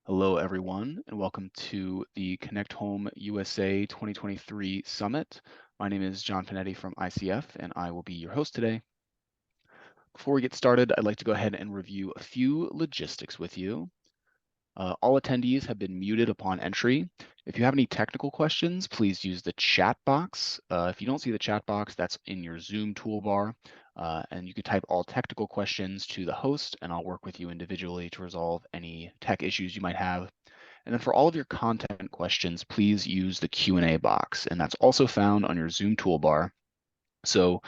Hello, everyone, and welcome to the Connect Home USA 2023 Summit. My name is John Panetti from ICF, and I will be your host today. Before we get started, I'd like to go ahead and review a few logistics with you. All attendees have been muted upon entry. If you have any technical questions, please use the chat box. If you don't see the chat box, that's in your Zoom toolbar, and you can type all technical questions to the host, and I'll work with you individually to resolve any tech issues you might have. And then for all of your content questions, please use the Q&A box, and that's also found on your Zoom toolbar. So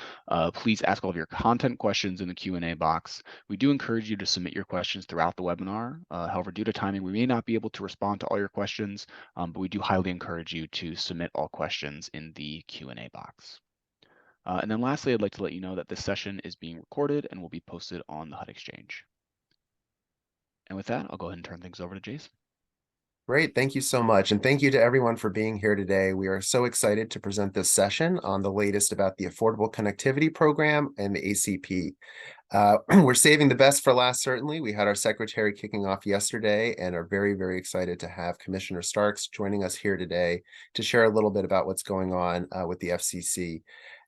please ask all of your content questions in the Q&A box. We do encourage you to submit your questions throughout the webinar. However, due to timing, we may not be able to respond to all your questions, but we do highly encourage you to submit all questions in the Q&A box. And then lastly, I'd like to let you know that this session is being recorded and will be posted on the HUD Exchange. And with that, I'll go ahead and turn things over to Jason. Great. Thank you so much. And thank you to everyone for being here today. We are so excited to present this session on the latest about the Affordable Connectivity Program and the ACP. We're saving the best for last, certainly. We had our secretary kicking off yesterday and are very, very excited to have Commissioner Starks joining us here today to share a little bit about what's going on with the FCC.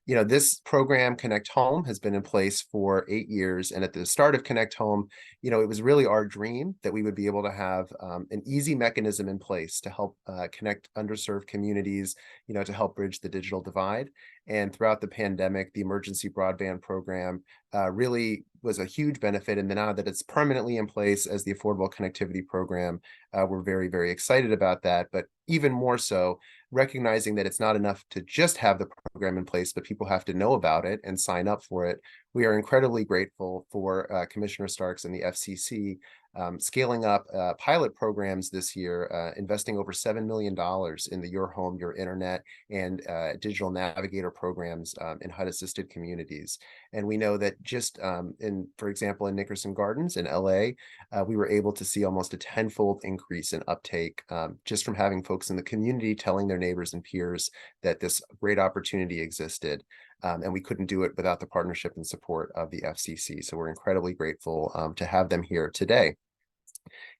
You know, this program, Connect Home, has been in place for 8 years. And at the start of Connect Home, you know, it was really our dream that we would be able to have an easy mechanism in place to help connect underserved communities, you know, to help bridge the digital divide. And throughout the pandemic, the emergency broadband program really was a huge benefit. And now that it's permanently in place as the Affordable Connectivity Program, we're very, very excited about that. But even more so, recognizing that it's not enough to just have the program in place, but people have to know about it and sign up for it. We are incredibly grateful for Commissioner Starks and the FCC scaling up pilot programs this year, investing over $7 million in the Your Home, Your Internet, and digital navigator programs in HUD-assisted communities. And we know that just for example, in Nickerson Gardens in LA, we were able to see almost a tenfold increase in uptake just from having folks in the community telling their neighbors and peers that this great opportunity existed. And we couldn't do it without the partnership and support of the FCC. So we're incredibly grateful to have them here today.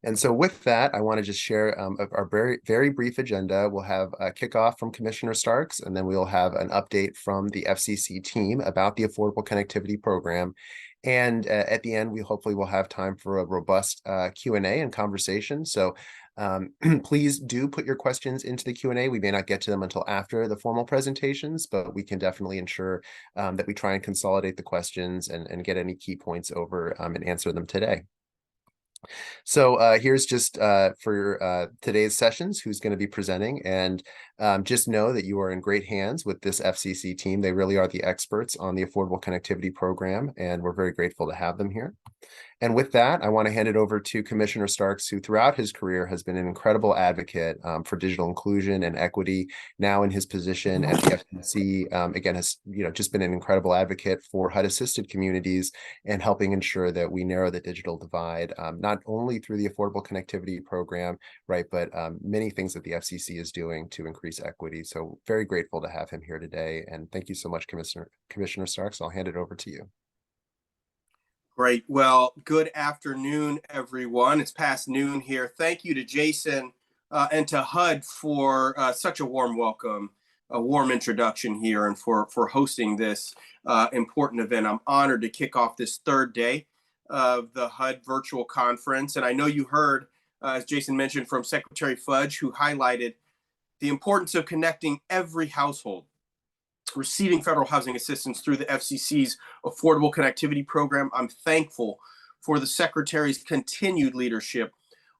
And so with that, I want to just share our very, very brief agenda. We'll have a kickoff from Commissioner Starks, and then we'll have an update from the FCC team about the Affordable Connectivity Program. And at the end, we hopefully will have time for a robust Q&A and conversation. So please do put your questions into the Q&A. We may not get to them until after the formal presentations, but we can definitely ensure that we try and consolidate the questions and get any key points over and answer them today. So here's just for today's sessions, who's going to be presenting. And just know that you are in great hands with this FCC team. They really are the experts on the Affordable Connectivity Program, and we're very grateful to have them here. And with that, I want to hand it over to Commissioner Starks, who throughout his career has been an incredible advocate for digital inclusion and equity. Now in his position at the FCC, again, has just been an incredible advocate for HUD-assisted communities and helping ensure that we narrow the digital divide, not only through the Affordable Connectivity Program, right, but many things that the FCC is doing to increase equity. So very grateful to have him here today. And thank you so much, Commissioner Starks. I'll hand it over to you. Great. Well, good afternoon, everyone. It's past noon here. Thank you to Jason and to HUD for such a warm welcome, a warm introduction here, and for hosting this important event. I'm honored to kick off this third day of the HUD virtual conference. And I know you heard, as Jason mentioned, from Secretary Fudge, who highlighted the importance of connecting every household receiving federal housing assistance through the FCC's Affordable Connectivity Program. I'm thankful for the Secretary's continued leadership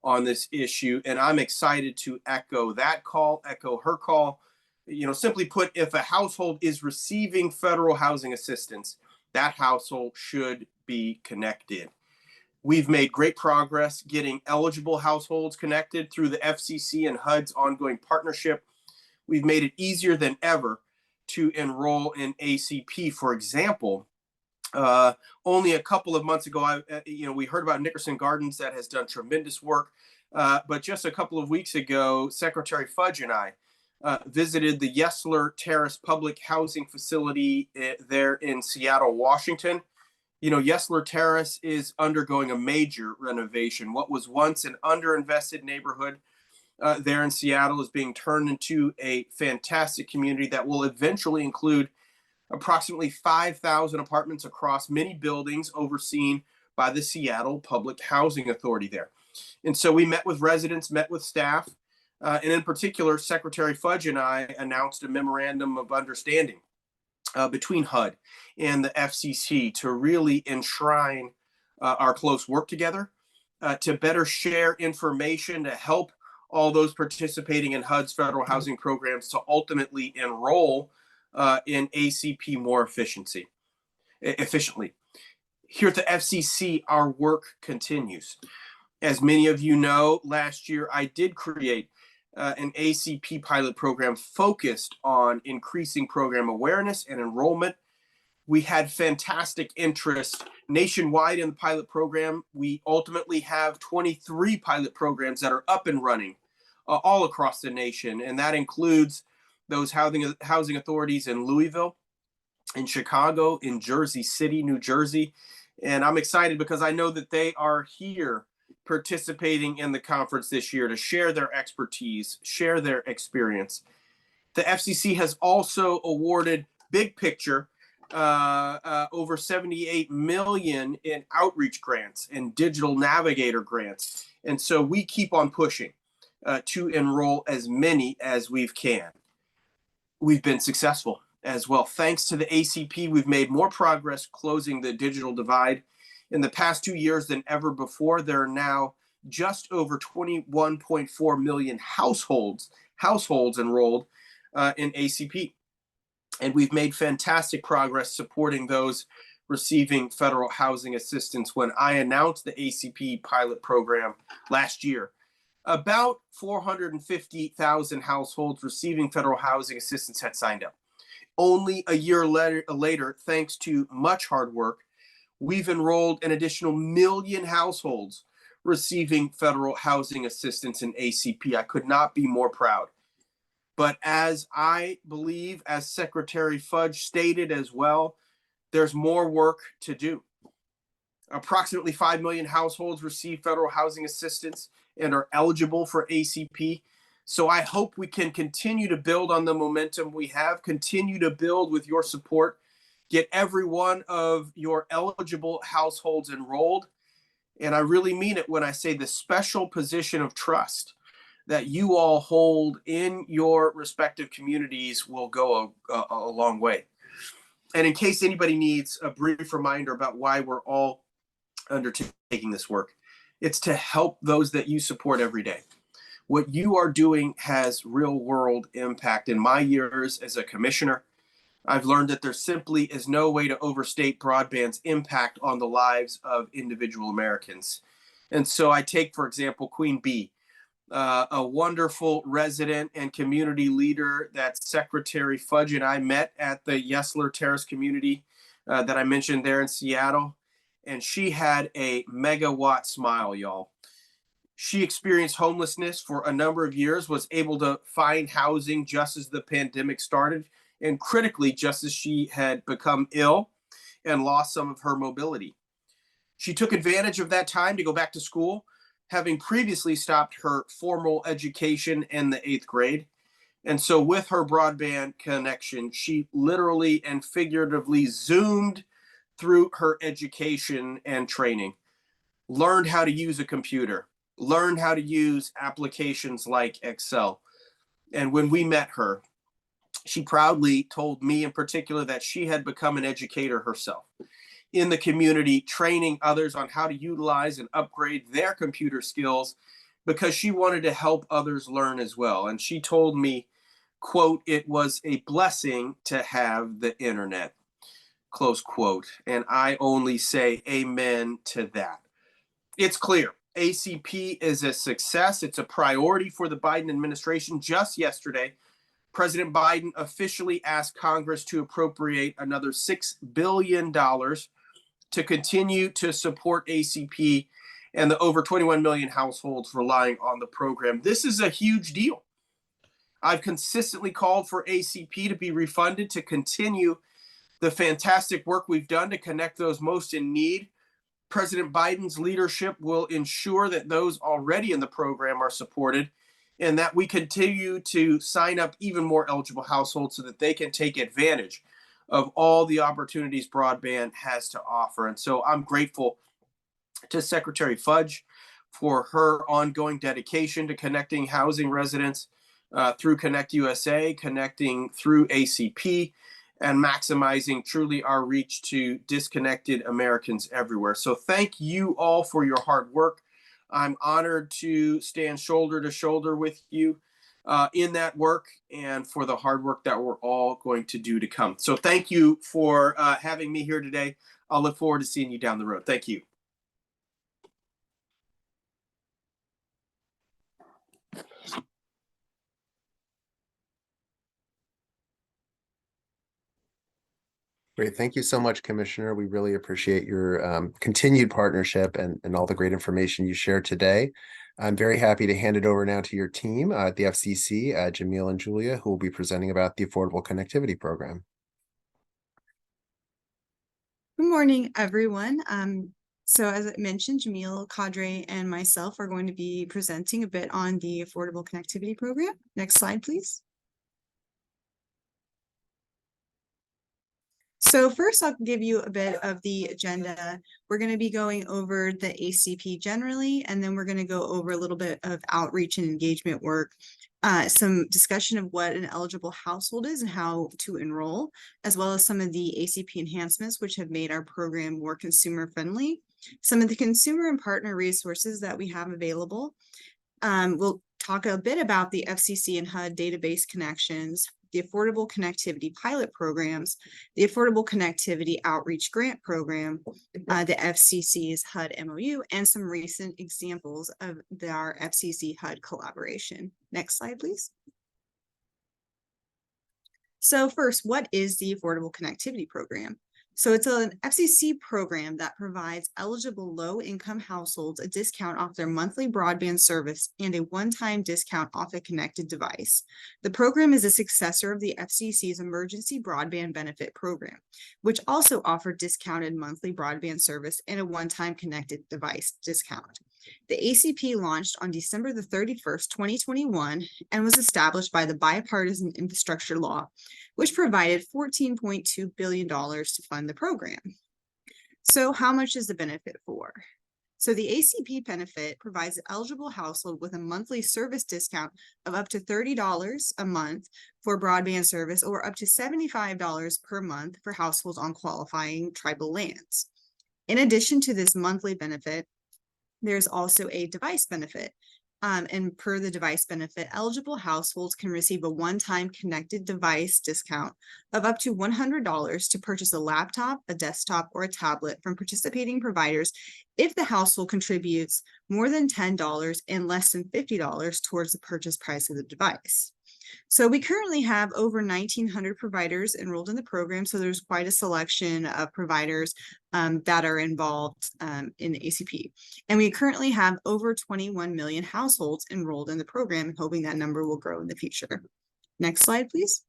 on this issue, and I'm excited to echo that call, echo her call. You know, simply put, if a household is receiving federal housing assistance, that household should be connected. We've made great progress getting eligible households connected through the FCC and HUD's ongoing partnership. We've made it easier than ever to enroll in ACP. For example, only a couple of months ago, we heard about Nickerson Gardens that has done tremendous work. But just a couple of weeks ago, Secretary Fudge and I visited the Yesler Terrace Public Housing Facility there in Seattle, Washington. Yesler Terrace is undergoing a major renovation. What was once an underinvested neighborhood there in Seattle is being turned into a fantastic community that will eventually include approximately 5,000 apartments across many buildings overseen by the Seattle Public Housing Authority there. And so we met with residents, met with staff, and in particular, Secretary Fudge and I announced a memorandum of understanding between HUD and the FCC to really enshrine our close work together, to better share information to help all those participating in HUD's federal housing programs to ultimately enroll in ACP more efficiently. Here at the FCC, our work continues. As many of you know, last year I did create an ACP pilot program focused on increasing program awareness and enrollment. We had fantastic interest nationwide in the pilot program. We ultimately have 23 pilot programs that are up and running all across the nation, and that includes those housing authorities in Louisville, in Chicago, in Jersey City, New Jersey. And I'm excited because I know that they are here participating in the conference this year to share their expertise, share their experience. The FCC has also awarded big picture over $78 million in outreach grants and digital navigator grants. And so we keep on pushing to enroll as many as we can. We've been successful as well. Thanks to the ACP, we've made more progress closing the digital divide in the past 2 years than ever before. There are now just over 21.4 million households enrolled in ACP. And we've made fantastic progress supporting those receiving federal housing assistance. When I announced the ACP pilot program last year, about 450,000 households receiving federal housing assistance had signed up. Only a year later, thanks to much hard work, we've enrolled an additional 1 million households receiving federal housing assistance in ACP. I could not be more proud. But as I believe, as Secretary Fudge stated as well, there's more work to do. Approximately 5 million households receive federal housing assistance and are eligible for ACP. So I hope we can continue to build on the momentum we have, continue to build with your support, get every one of your eligible households enrolled. And I really mean it when I say the special position of trust that you all hold in your respective communities will go a long way. And in case anybody needs a brief reminder about why we're all undertaking this work, it's to help those that you support every day. What you are doing has real world impact. In my years as a commissioner, I've learned that there simply is no way to overstate broadband's impact on the lives of individual Americans. And so I take, for example, Queen Bee, a wonderful resident and community leader that Secretary Fudge and I met at the Yesler Terrace community that I mentioned there in Seattle. And she had a megawatt smile, y'all. She experienced homelessness for a number of years, was able to find housing just as the pandemic started, and critically, just as she had become ill and lost some of her mobility. She took advantage of that time to go back to school, having previously stopped her formal education in the 8th grade. And so with her broadband connection, she literally and figuratively zoomed through her education and training, learned how to use a computer, learned how to use applications like Excel. And when we met her, she proudly told me in particular that she had become an educator herself in the community, training others on how to utilize and upgrade their computer skills because she wanted to help others learn as well. And she told me, quote, "It was a blessing to have the internet," close quote. And I only say amen to that. It's clear ACP is a success. It's a priority for the Biden administration. Just yesterday, President Biden officially asked Congress to appropriate another $6 billion to continue to support ACP and the over 21 million households relying on the program. This is a huge deal. I've consistently called for ACP to be refunded to continue the fantastic work we've done to connect those most in need. President Biden's leadership will ensure that those already in the program are supported and that we continue to sign up even more eligible households so that they can take advantage of all the opportunities broadband has to offer. And so I'm grateful to Secretary Fudge for her ongoing dedication to connecting housing residents through ConnectUSA, connecting through ACP, and maximizing truly our reach to disconnected Americans everywhere. So thank you all for your hard work. I'm honored to stand shoulder to shoulder with you in that work and for the hard work that we're all going to do to come. So thank you for having me here today. I'll look forward to seeing you down the road. Thank you. Great. Thank you so much, Commissioner. We really appreciate your continued partnership and all the great information you shared today. I'm very happy to hand it over now to your team at the FCC, Jamil and Julia, who will be presenting about the Affordable Connectivity Program. Good morning, everyone. So as I mentioned, Jamil, Kadre, and myself are going to be presenting a bit on the Affordable Connectivity Program. Next slide, please. So first, I'll give you a bit of the agenda. We're going to be going over the ACP generally, and then we're going to go over a little bit of outreach and engagement work, some discussion of what an eligible household is and how to enroll, as well as some of the ACP enhancements, which have made our program more consumer friendly, some of the consumer and partner resources that we have available. We'll talk a bit about the FCC and HUD database connections, the Affordable Connectivity pilot programs, the Affordable Connectivity Outreach Grant Program, the FCC's HUD MOU, and some recent examples of our FCC HUD collaboration. Next slide, please. So first, what is the Affordable Connectivity Program? So it's an FCC program that provides eligible low-income households a discount off their monthly broadband service and a one-time discount off a connected device. The program is a successor of the FCC's Emergency Broadband Benefit Program, which also offered discounted monthly broadband service and a one-time connected device discount. The ACP launched on December the 31st, 2021, and was established by the Bipartisan Infrastructure Law, which provided $14.2 billion to fund the program. So how much is the benefit for? So the ACP benefit provides an eligible household with a monthly service discount of up to $30 a month for broadband service or up to $75 per month for households on qualifying tribal lands. In addition to this monthly benefit, there's also a device benefit. And per the device benefit, eligible households can receive a one-time connected device discount of up to $100 to purchase a laptop, a desktop, or a tablet from participating providers if the household contributes more than $10 and less than $50 towards the purchase price of the device. So we currently have over 1,900 providers enrolled in the program. So there's quite a selection of providers that are involved in the ACP. And we currently have over 21 million households enrolled in the program, hoping that number will grow in the future. Next slide, please.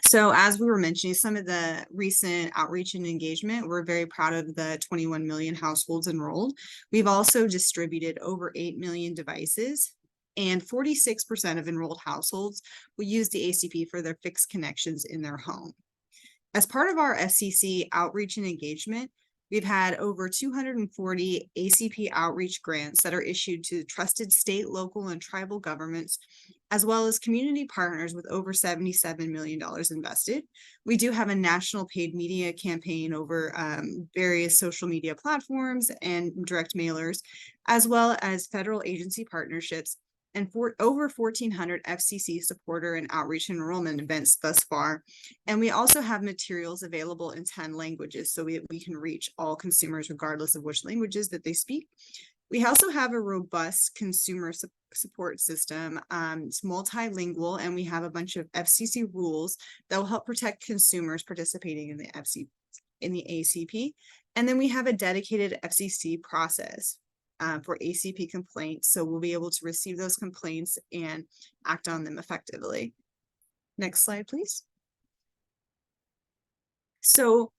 So as we were mentioning, some of the recent outreach and engagement, we're very proud of the 21 million households enrolled. We've also distributed over 8 million devices, and 46% of enrolled households will use the ACP for their fixed connections in their home. As part of our FCC outreach and engagement, we've had over 240 ACP outreach grants that are issued to trusted state, local, and tribal governments, as well as community partners with over $77 million invested. We do have a national paid media campaign over various social media platforms and direct mailers, as well as federal agency partnerships, and for over 1,400 FCC supporter and outreach enrollment events thus far. And we also have materials available in 10 languages, so we can reach all consumers regardless of which languages that they speak. We also have a robust consumer support system. It's multilingual, and we have a bunch of FCC rules that will help protect consumers participating in the ACP. And then we have a dedicated FCC process for ACP complaints, so we'll be able to receive those complaints and act on them effectively. Next slide, please. So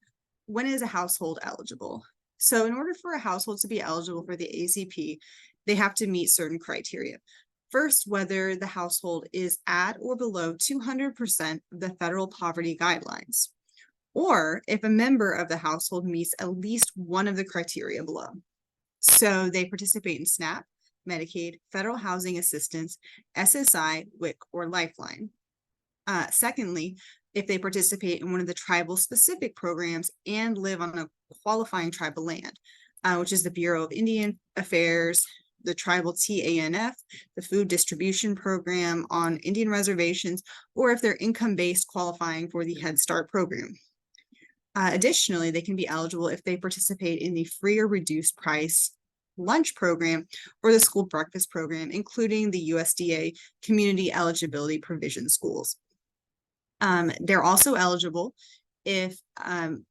when is a household eligible? So in order for a household to be eligible for the ACP, they have to meet certain criteria. First, whether the household is at or below 200% of the federal poverty guidelines, or if a member of the household meets at least one of the criteria below. So they participate in SNAP, Medicaid, federal housing assistance, SSI, WIC, or Lifeline. Secondly, if they participate in one of the tribal specific programs and live on a qualifying tribal land, which is the Bureau of Indian Affairs, the tribal TANF, the food distribution program on Indian reservations, or if they're income-based qualifying for the Head Start program. Additionally, they can be eligible if they participate in the free or reduced price lunch program or the school breakfast program, including the USDA community eligibility provision schools. They're also eligible if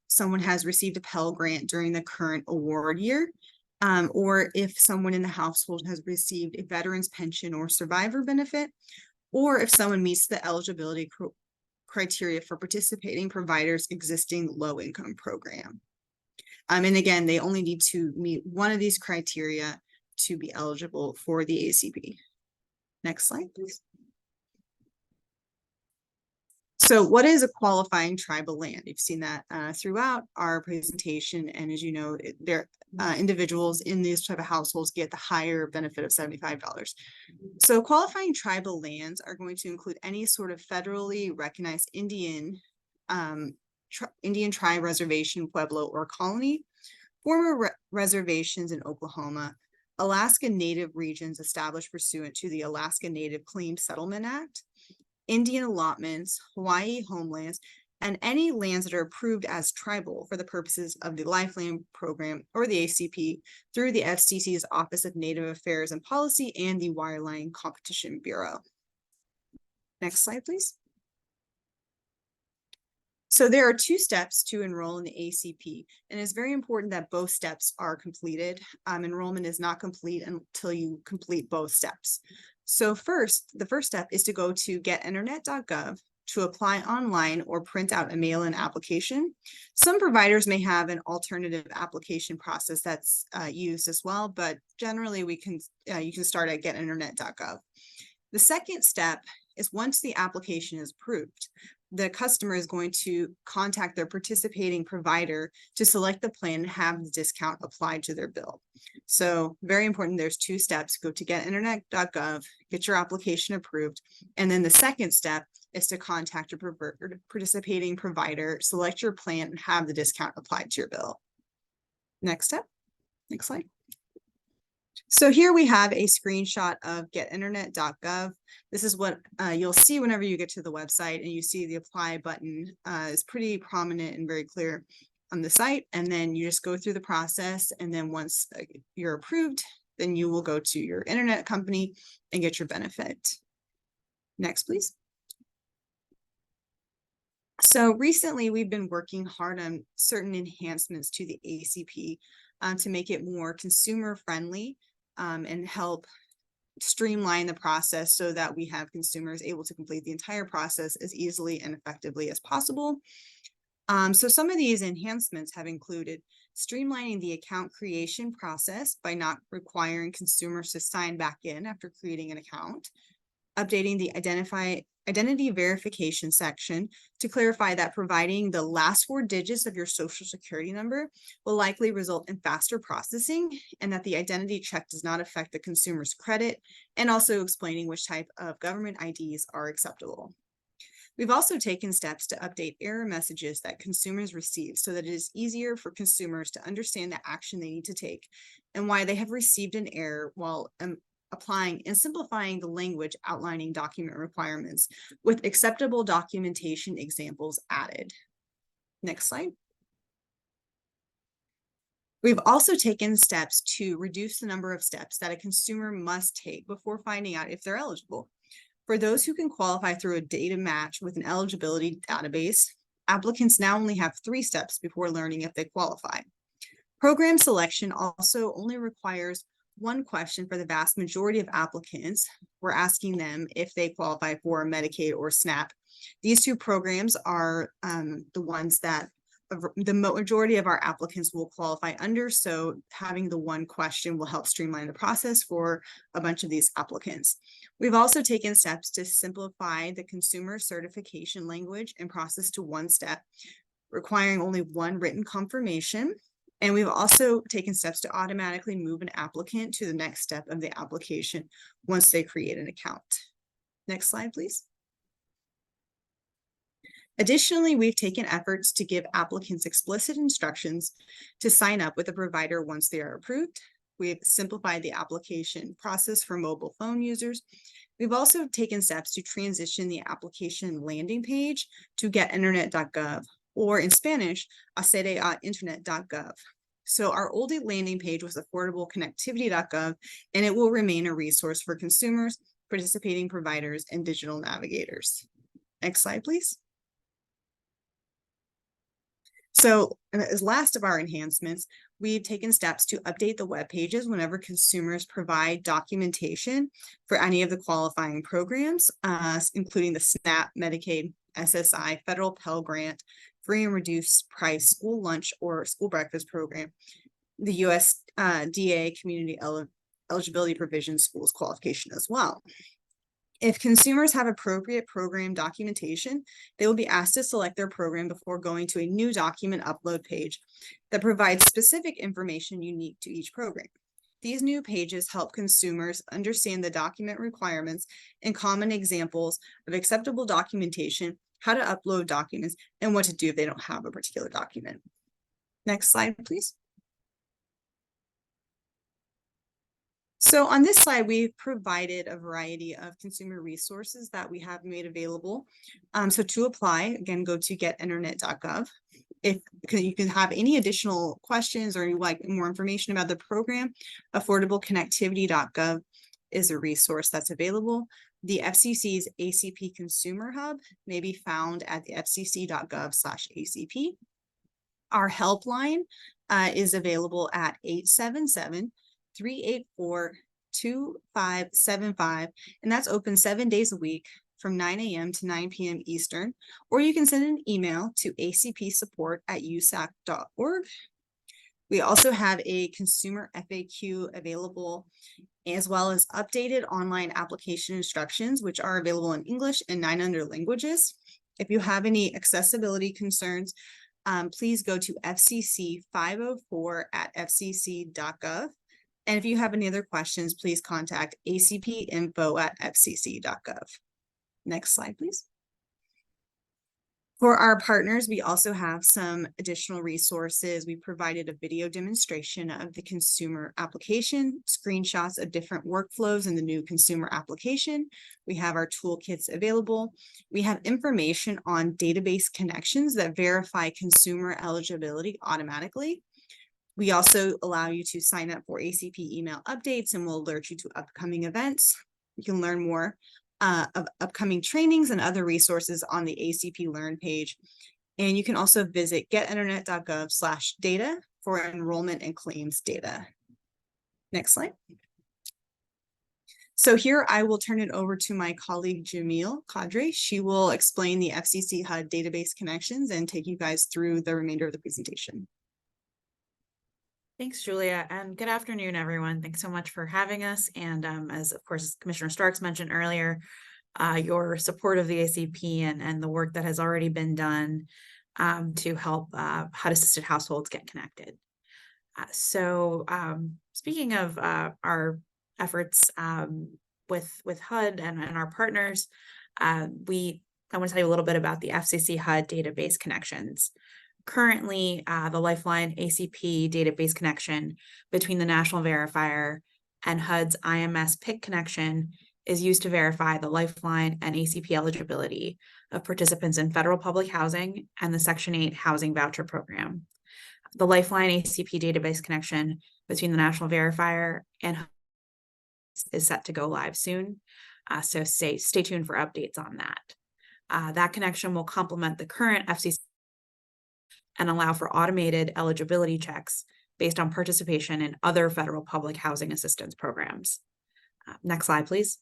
someone has received a Pell Grant during the current award year, or if someone in the household has received a veteran's pension or survivor benefit, or if someone meets the eligibility criteria for participating providers' existing low-income program. And again, they only need to meet one of these criteria to be eligible for the ACP. Next slide, please. So what is a qualifying tribal land? You've seen that throughout our presentation. And as you know, individuals in these type of households get the higher benefit of $75. So qualifying tribal lands are going to include any sort of federally recognized Indian tribe reservation, pueblo, or colony, former reservations in Oklahoma, Alaska Native regions established pursuant to the Alaska Native Claims Settlement Act, Indian allotments, Hawaii homelands, and any lands that are approved as tribal for the purposes of the Lifeline Program or the ACP through the FCC's Office of Native Affairs and Policy and the Wireline Competition Bureau. Next slide, please. So there are 2 steps to enroll in the ACP, and it's very important that both steps are completed. Enrollment is not complete until you complete both steps. So the first step is to go to getinternet.gov to apply online or print out a mail-in application. Some providers may have an alternative application process that's used as well, but generally you can start at getinternet.gov. The second step is once the application is approved, the customer is going to contact their participating provider to select the plan and have the discount applied to their bill. So very important, there's 2 steps. Go to getinternet.gov, get your application approved. And then the second step is to contact your participating provider, select your plan, and have the discount applied to your bill. Next step, next slide. So here we have a screenshot of getinternet.gov. This is what you'll see whenever you get to the website, and you see the apply button is pretty prominent and very clear on the site. And then you just go through the process. And then once you're approved, then you will go to your internet company and get your benefit. Next, please. So recently we've been working hard on certain enhancements to the ACP to make it more consumer friendly and help streamline the process so that we have consumers able to complete the entire process as easily and effectively as possible. So some of these enhancements have included streamlining the account creation process by not requiring consumers to sign back in after creating an account, updating the identity verification section to clarify that providing the last 4 digits of your social security number will likely result in faster processing, and that the identity check does not affect the consumer's credit, and also explaining which type of government IDs are acceptable. We've also taken steps to update error messages that consumers receive so that it is easier for consumers to understand the action they need to take and why they have received an error, while applying and simplifying the language outlining document requirements with acceptable documentation examples added. Next slide. We've also taken steps to reduce the number of steps that a consumer must take before finding out if they're eligible. For those who can qualify through a data match with an eligibility database, applicants now only have 3 steps before learning if they qualify. Program selection also only requires 1 question for the vast majority of applicants. We're asking them if they qualify for Medicaid or SNAP. These 2 programs are the ones that the majority of our applicants will qualify under. So having the one question will help streamline the process for a bunch of these applicants. We've also taken steps to simplify the consumer certification language and process to one step, requiring only one written confirmation. And we've also taken steps to automatically move an applicant to the next step of the application once they create an account. Next slide, please. Additionally, we've taken efforts to give applicants explicit instructions to sign up with a provider once they are approved. We've simplified the application process for mobile phone users. We've also taken steps to transition the application landing page to getinternet.gov, or in Spanish, accede@internet.gov. So our old landing page was affordableconnectivity.gov, and it will remain a resource for consumers, participating providers, and digital navigators. Next slide, please. So as last of our enhancements, we've taken steps to update the web pages whenever consumers provide documentation for any of the qualifying programs, including the SNAP, Medicaid, SSI, federal Pell Grant, free and reduced price school lunch or school breakfast program, the USDA community eligibility provision schools qualification as well. If consumers have appropriate program documentation, they will be asked to select their program before going to a new document upload page that provides specific information unique to each program. These new pages help consumers understand the document requirements and common examples of acceptable documentation, how to upload documents, and what to do if they don't have a particular document. Next slide, please. So on this slide, we've provided a variety of consumer resources that we have made available. So to apply, again, go to getinternet.gov. If you can have any additional questions or you like more information about the program, affordableconnectivity.gov is a resource that's available. The FCC's ACP Consumer Hub may be found at the fcc.gov/ACP. Our helpline is available at 877-384-2575, and that's open 7 days a week from 9 a.m. to 9 p.m. Eastern, or you can send an email to acpsupport@usac.org. We also have a consumer FAQ available, as well as updated online application instructions, which are available in English and 9 other languages. If you have any accessibility concerns, please go to FCC 504@fcc.gov. And if you have any other questions, please contact acpinfo@fcc.gov. Next slide, please. For our partners, we also have some additional resources. We provided a video demonstration of the consumer application, screenshots of different workflows in the new consumer application. We have our toolkits available. We have information on database connections that verify consumer eligibility automatically. We also allow you to sign up for ACP email updates, and we'll alert you to upcoming events. You can learn more of upcoming trainings and other resources on the ACP Learn page. And you can also visit getinternet.gov/data for enrollment and claims data. Next slide. So here I will turn it over to my colleague Jamil Qadri. She will explain the FCC HUD database connections and take you guys through the remainder of the presentation. Thanks, Julia, and good afternoon, everyone. Thanks so much for having us. And as of course, Commissioner Starks mentioned earlier, your support of the ACP and the work that has already been done to help HUD-assisted households get connected. Speaking of our efforts with HUD and our partners, I want to tell you a little bit about the FCC HUD database connections. Currently, the Lifeline ACP database connection between the National Verifier and HUD's IMS PIC connection is used to verify the Lifeline and ACP eligibility of participants in federal public housing and the Section 8 housing voucher program. The Lifeline ACP database connection between the National Verifier and HUD is set to go live soon, so stay tuned for updates on that. That connection will complement the current FCC and allow for automated eligibility checks based on participation in other federal public housing assistance programs. Next slide, please.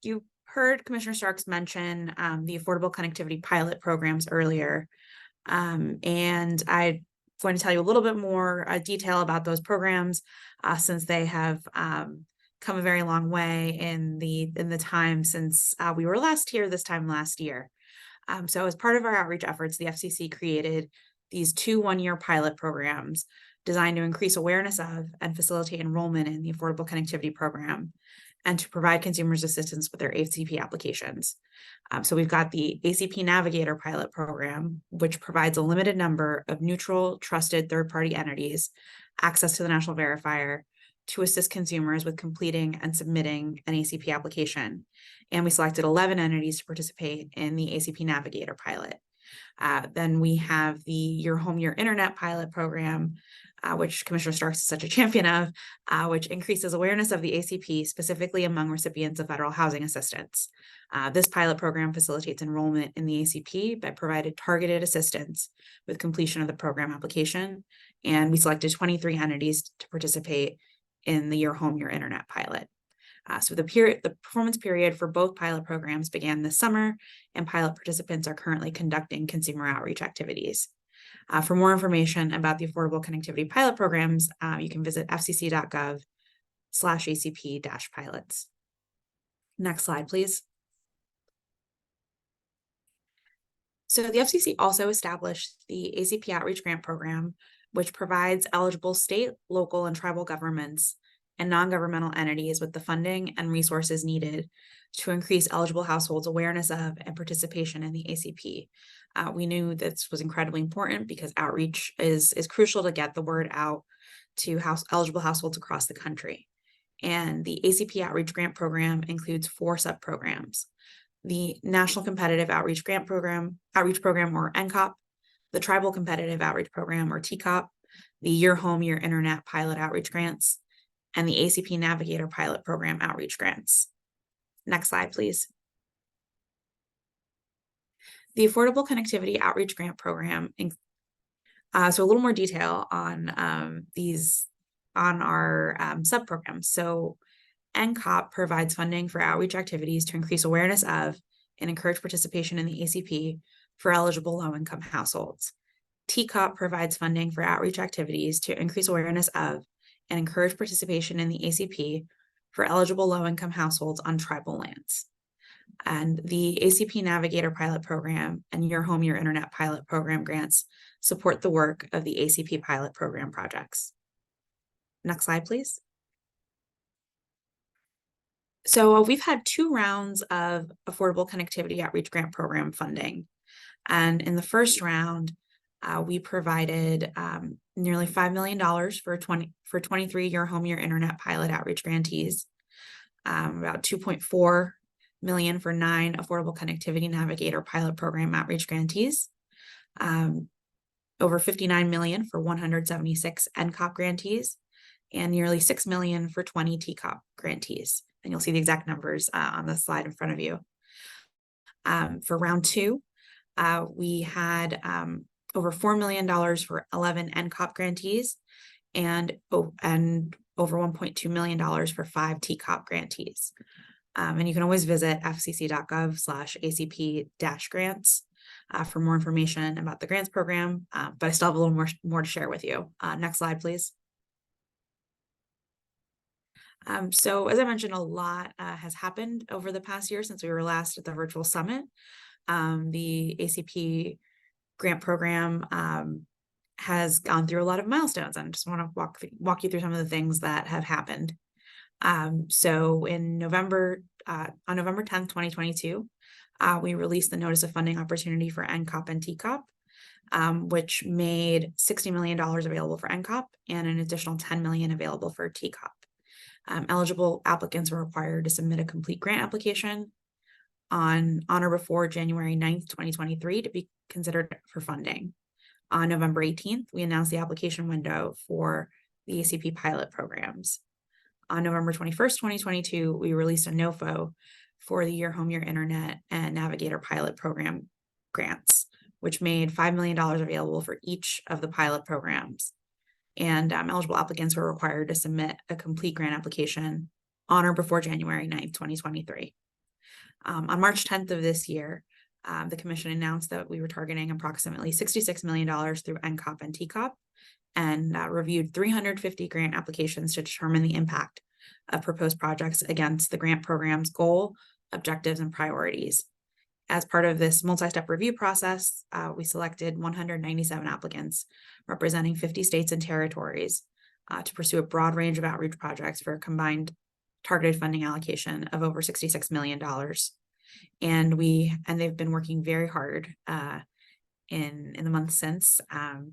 You heard Commissioner Starks mention the Affordable Connectivity Pilot programs earlier, and I'm going to tell you a little bit more detail about those programs since they have come a very long way in the time since we were last here this time last year. So as part of our outreach efforts, the FCC created these 2 one-year pilot programs designed to increase awareness of and facilitate enrollment in the Affordable Connectivity Program and to provide consumers assistance with their ACP applications. So we've got the ACP Navigator pilot program, which provides a limited number of neutral, trusted third-party entities access to the national verifier to assist consumers with completing and submitting an ACP application. And we selected 11 entities to participate in the ACP Navigator pilot. Then we have the Your Home, Your Internet pilot program, which Commissioner Starks is such a champion of, which increases awareness of the ACP, specifically among recipients of federal housing assistance. This pilot program facilitates enrollment in the ACP by providing targeted assistance with completion of the program application. And we selected 23 entities to participate in the Your Home, Your Internet pilot. So the performance period for both pilot programs began this summer, and pilot participants are currently conducting consumer outreach activities. For more information about the Affordable Connectivity Pilot programs, you can visit fcc.gov/ACP-pilots. Next slide, please. So the FCC also established the ACP Outreach Grant Program, which provides eligible state, local, and tribal governments and non-governmental entities with the funding and resources needed to increase eligible households' awareness of and participation in the ACP. We knew this was incredibly important because outreach is crucial to get the word out to eligible households across the country. And the ACP Outreach Grant Program includes 4 sub-programs: the National Competitive Outreach Grant Program, or NCOP, the Tribal Competitive Outreach Program, or TCOP, the Your Home, Your Internet Pilot Outreach Grants, and the ACP Navigator Pilot Program Outreach Grants. Next slide, please. The Affordable Connectivity Outreach Grant Program, so a little more detail on our subprograms. So NCOP provides funding for outreach activities to increase awareness of and encourage participation in the ACP for eligible low-income households. TCOP provides funding for outreach activities to increase awareness of and encourage participation in the ACP for eligible low-income households on tribal lands. And the ACP Navigator Pilot Program and Your Home, Your Internet Pilot Program grants support the work of the ACP Pilot Program projects. Next slide, please. So we've had 2 rounds of Affordable Connectivity Outreach Grant Program funding. And in the first round, we provided nearly $5 million for 23 Your Home, Your Internet Pilot Outreach grantees, about $2.4 million for 9 Affordable Connectivity Navigator Pilot Program Outreach grantees, over $59 million for 176 NCOP grantees, and nearly $6 million for 20 TCOP grantees. And you'll see the exact numbers on the slide in front of you. For round 2, we had over $4 million for 11 NCOP grantees and over $1.2 million for 5 TCOP grantees. And you can always visit fcc.gov/ACP-grants for more information about the grants program, but I still have a little more to share with you. Next slide, please. So as I mentioned, a lot has happened over the past year since we were last at the virtual summit. The ACP grant program has gone through a lot of milestones, and I just want to walk you through some of the things that have happened. So in November, on November 10th, 2022, we released the Notice of Funding Opportunity for NCOP and TCOP, which made $60 million available for NCOP and an additional $10 million available for TCOP. Eligible applicants were required to submit a complete grant application on or before January 9th, 2023 to be considered for funding. On November 18th, we announced the application window for the ACP pilot programs. On November 21st, 2022, we released a NOFO for the Your Home, Your Internet and Navigator pilot program grants, which made $5 million available for each of the pilot programs. And eligible applicants were required to submit a complete grant application on or before January 9th, 2023. On March 10th of this year, the commission announced that we were targeting approximately $66 million through NCOP and TCOP, and reviewed 350 grant applications to determine the impact of proposed projects against the grant program's goal, objectives, and priorities. As part of this multi-step review process, we selected 197 applicants representing 50 states and territories to pursue a broad range of outreach projects for a combined targeted funding allocation of over $66 million. And they've been working very hard in the months since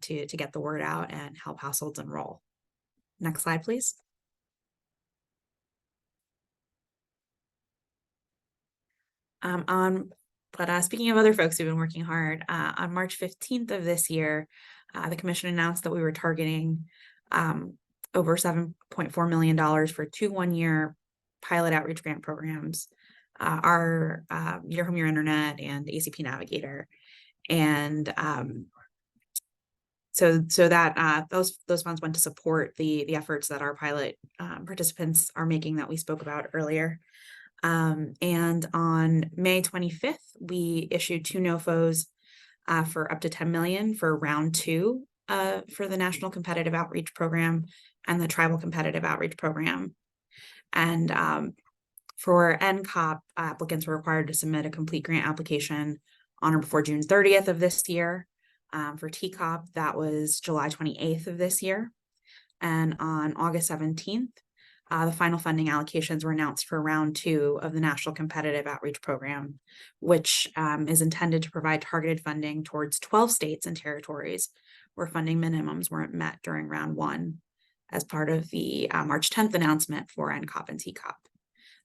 to get the word out and help households enroll. Next slide, please. Speaking of other folks who've been working hard, on March 15th of this year, the commission announced that we were targeting over $7.4 million for 2 one-year pilot outreach grant programs, our Your Home, Your Internet, and ACP Navigator. And so that those funds went to support the efforts that our pilot participants are making that we spoke about earlier. And on May 25th, we issued 2 NOFOs for up to $10 million for round 2 for the National Competitive Outreach Program and the Tribal Competitive Outreach Program. And for NCOP, applicants were required to submit a complete grant application on or before June 30th of this year. For TCOP, that was July 28th of this year. And on August 17th, the final funding allocations were announced for round 2 of the National Competitive Outreach Program, which is intended to provide targeted funding towards 12 states and territories where funding minimums weren't met during round 1 as part of the March 10th announcement for NCOP and TCOP.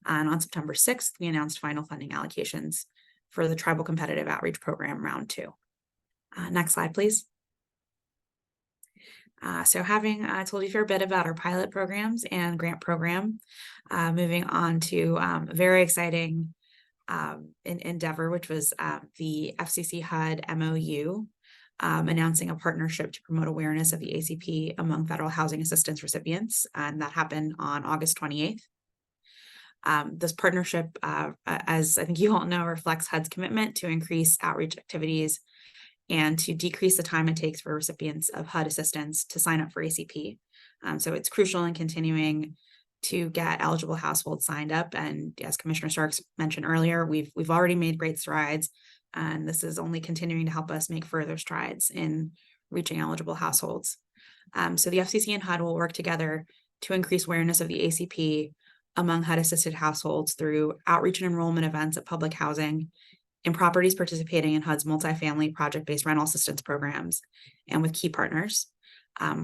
And on September 6th, we announced final funding allocations for the Tribal Competitive Outreach Program round 2. Next slide, please. So having told you a fair bit about our pilot programs and grant program, moving on to a very exciting endeavor, which was the FCC HUD MOU, announcing a partnership to promote awareness of the ACP among federal housing assistance recipients, and that happened on August 28th. This partnership, as I think you all know, reflects HUD's commitment to increase outreach activities and to decrease the time it takes for recipients of HUD assistance to sign up for ACP. So it's crucial in continuing to get eligible households signed up. And as Commissioner Starks mentioned earlier, we've already made great strides, and this is only continuing to help us make further strides in reaching eligible households. So the FCC and HUD will work together to increase awareness of the ACP among HUD-assisted households through outreach and enrollment events at public housing, in properties participating in HUD's multifamily project-based rental assistance programs, and with key partners,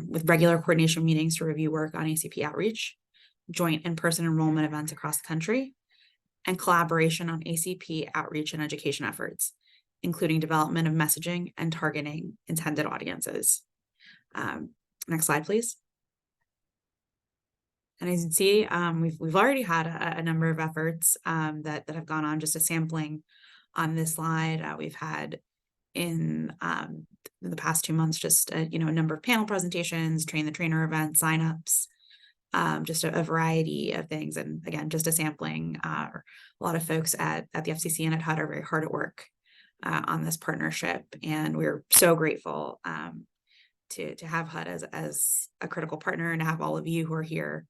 with regular coordination meetings to review work on ACP outreach, joint in-person enrollment events across the country, and collaboration on ACP outreach and education efforts, including development of messaging and targeting intended audiences. Next slide, please. And as you can see, we've already had a number of efforts that have gone on. Just a sampling on this slide. We've had in the past 2 months just a number of panel presentations, train the trainer events, signups, just a variety of things. And again, just a sampling. A lot of folks at the FCC and at HUD are very hard at work on this partnership, and we're so grateful to have HUD as a critical partner, and to have all of you who are here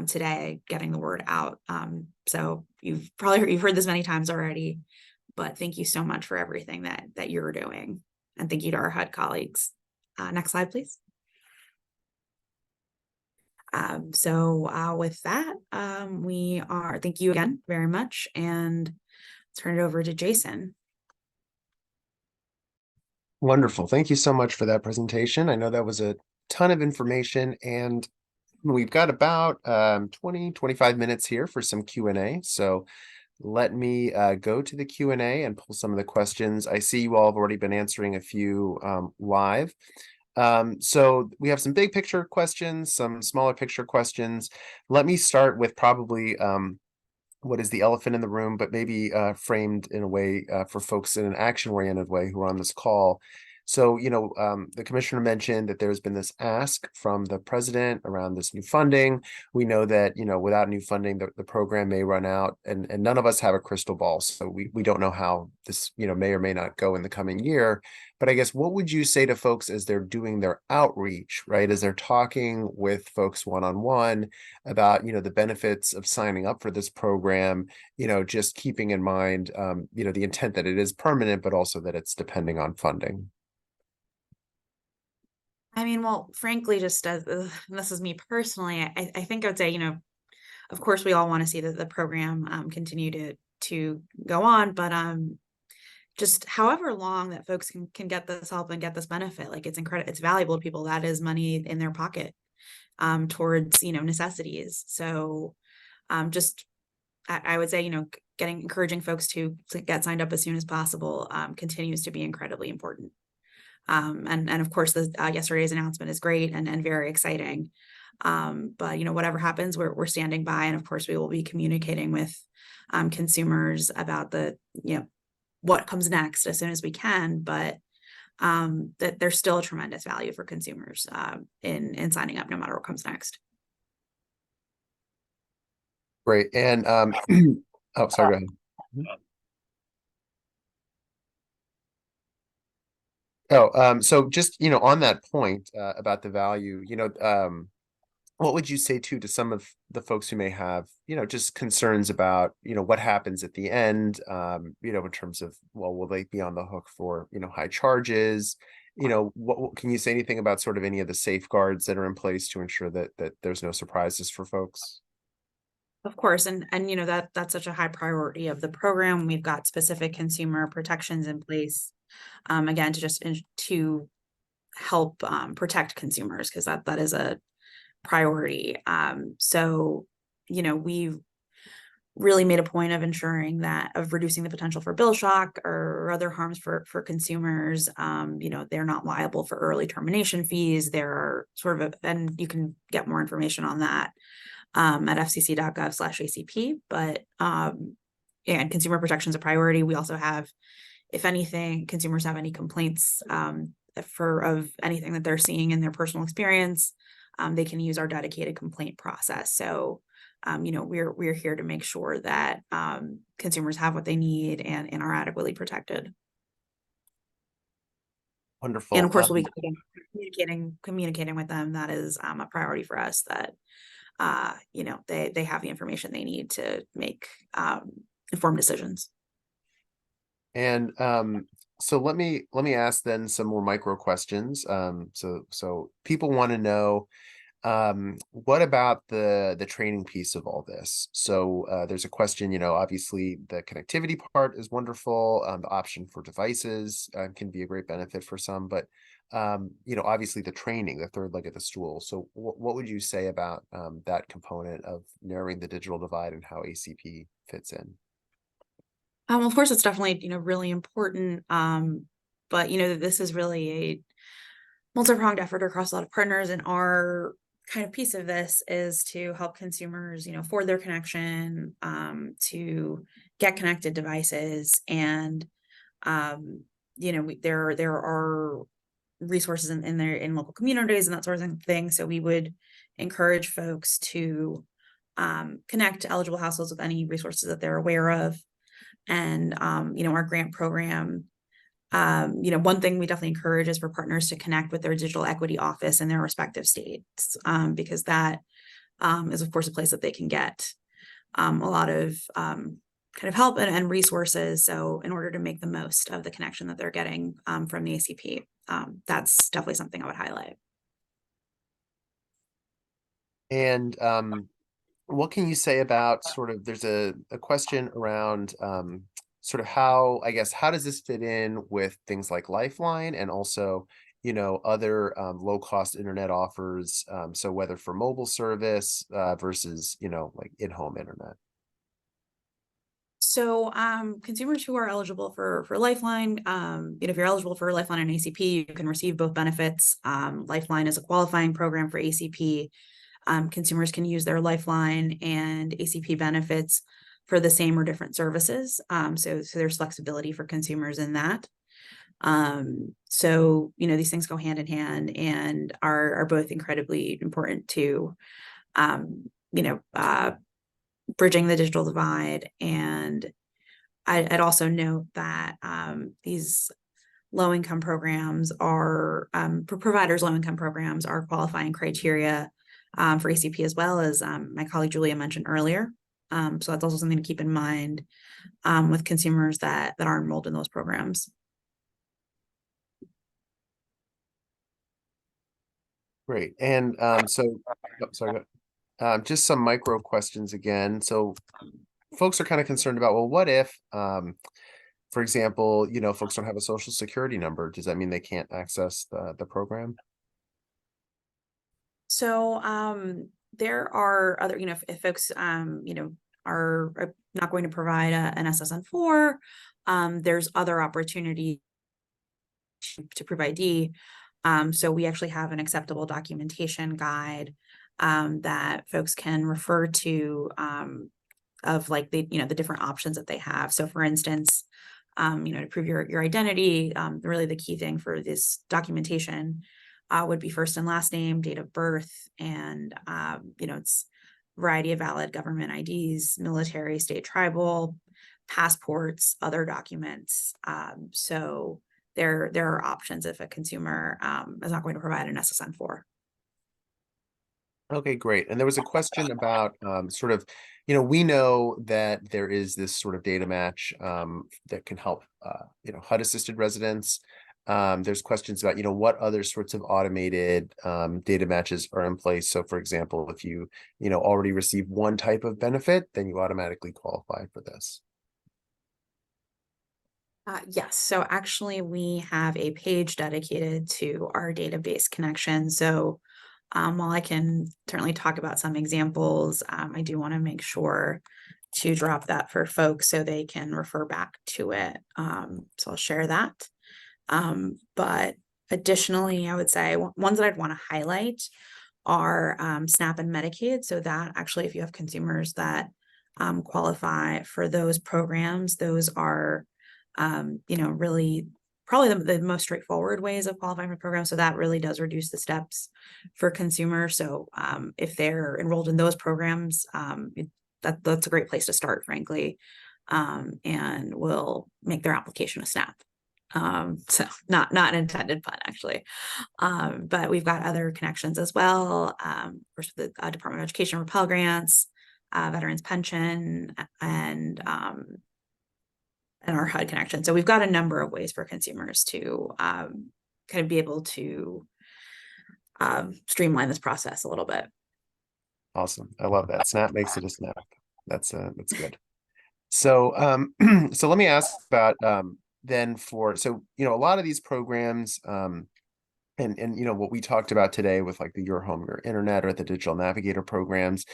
today getting the word out. So you've heard this many times already, but thank you so much for everything that you're doing, and thank you to our HUD colleagues. Next slide, please. So with that, thank you again very much, and turn it over to Jason. Wonderful. Thank you so much for that presentation. I know that was a ton of information, and we've got about 20-25 minutes here for some Q&A. So let me go to the Q&A and pull some of the questions. I see you all have already been answering a few live. So we have some big picture questions, some smaller picture questions. Let me start with probably what is the elephant in the room, but maybe framed in a way for folks in an action-oriented way who are on this call. So, the commissioner mentioned that there's been this ask from the president around this new funding. We know that, without new funding, the program may run out, and none of us have a crystal ball. So we don't know how this, may or may not go in the coming year. But I guess, what would you say to folks as they're doing their outreach, right? As they're talking with folks one-on-one about, the benefits of signing up for this program, just keeping in mind, the intent that it is permanent, but also that it's depending on funding. I mean, well, frankly, just as this is me personally, I think I would say, of course, we all want to see that the program continue to go on, but just however long that folks can get this help and get this benefit, like it's incredible, it's valuable to people. That is money in their pocket towards necessities. So just I would say encouraging folks to get signed up as soon as possible continues to be incredibly important. And of course, yesterday's announcement is great and very exciting. But whatever happens, we're standing by, and of course, we will be communicating with consumers about what comes next as soon as we can. But that there's still a tremendous value for consumers in signing up, no matter what comes next. Great. And oh, sorry, go ahead. Oh, so just, on that point about the value, what would you say to some of the folks who may have, just concerns about, what happens at the end, in terms of, well, will they be on the hook for, high charges? What can you say anything about sort of any of the safeguards that are in place to ensure that there's no surprises for folks? Of course, and that's such a high priority of the program. We've got specific consumer protections in place, again, to help protect consumers, because that is a priority. So we've really made a point of reducing the potential for bill shock or other harms for consumers. They're not liable for early termination fees. There are and you can get more information on that at fcc.gov/ACP. But and consumer protection is a priority. We also have, if anything, consumers have any complaints of anything that they're seeing in their personal experience, they can use our dedicated complaint process. So, we're here to make sure that consumers have what they need and are adequately protected. Wonderful. And of course, we'll be communicating with them. That is a priority for us, that they have the information they need to make informed decisions. And so let me ask then some more micro questions. So people want to know, what about the training piece of all this? So there's a question, obviously the connectivity part is wonderful. The option for devices can be a great benefit for some, but obviously the training, the third leg of the stool. So what would you say about that component of narrowing the digital divide and how ACP fits in? Of course, it's definitely, really important. But, this is really a multi-pronged effort across a lot of partners. And our kind of piece of this is to help consumers, for their connection, to get connected devices. And, there are resources in local communities and that sort of thing. So we would encourage folks to connect eligible households with any resources that they're aware of. And, our grant program, one thing we definitely encourage is for partners to connect with their digital equity office in their respective states, because that is, of course, a place that they can get a lot of kind of help and resources. So in order to make the most of the connection that they're getting from the ACP, that's definitely something I would highlight. And what can you say about there's a question around sort of how does this fit in with things like Lifeline and also, other low cost internet offers? So whether for mobile service versus, like in-home internet. So consumers who are eligible for Lifeline, if you're eligible for Lifeline and ACP, you can receive both benefits. Lifeline is a qualifying program for ACP. Consumers can use their Lifeline and ACP benefits for the same or different services. So there's flexibility for consumers in that. So, these things go hand in hand and are both incredibly important to, bridging the digital divide. And I'd also note that these low-income programs are, providers' low-income programs are qualifying criteria for ACP, as well as my colleague Julia mentioned earlier. So that's also something to keep in mind with consumers that are enrolled in those programs. Great. And sorry, just some micro questions again. So folks are kind of concerned about, well, what if, for example, folks don't have a social security number? Does that mean they can't access the program? So there are other, if folks, are not going to provide an SSN4, there's other opportunity to prove ID. So we actually have an acceptable documentation guide that folks can refer to of like the different options that they have. So for instance, to prove your identity, really the key thing for this documentation would be first and last name, date of birth, and it's a variety of valid government IDs, military, state, tribal, passports, other documents. So there are options if a consumer is not going to provide an SSN4. Okay, great. And there was a question about sort of, we know that there is this sort of data match that can help, HUD assisted residents. There's questions about, what other sorts of automated data matches are in place. So for example, if you, already receive one type of benefit, then you automatically qualify for this. Yes, so actually we have a page dedicated to our database connection. So while I can certainly talk about some examples, I do want to make sure to drop that for folks so they can refer back to it. So I'll share that. But additionally, I would say ones that I'd want to highlight are SNAP and Medicaid. So that actually, if you have consumers that qualify for those programs, those are really probably the most straightforward ways of qualifying for programs. So that really does reduce the steps for consumers. So if they're enrolled in those programs, that's a great place to start, frankly, and will make their application a SNAP. So not an intended pun, actually. But we've got other connections as well. First, the Department of Education for Pell Grants, Veterans Pension, and our HUD connection. So we've got a number of ways for consumers to kind of be able to streamline this process a little bit. Awesome. I love that. SNAP makes it a SNAP. That's good. So so let me ask about then a lot of these programs and what we talked about today with like the Your Home, Your Internet or the Digital Navigator programs,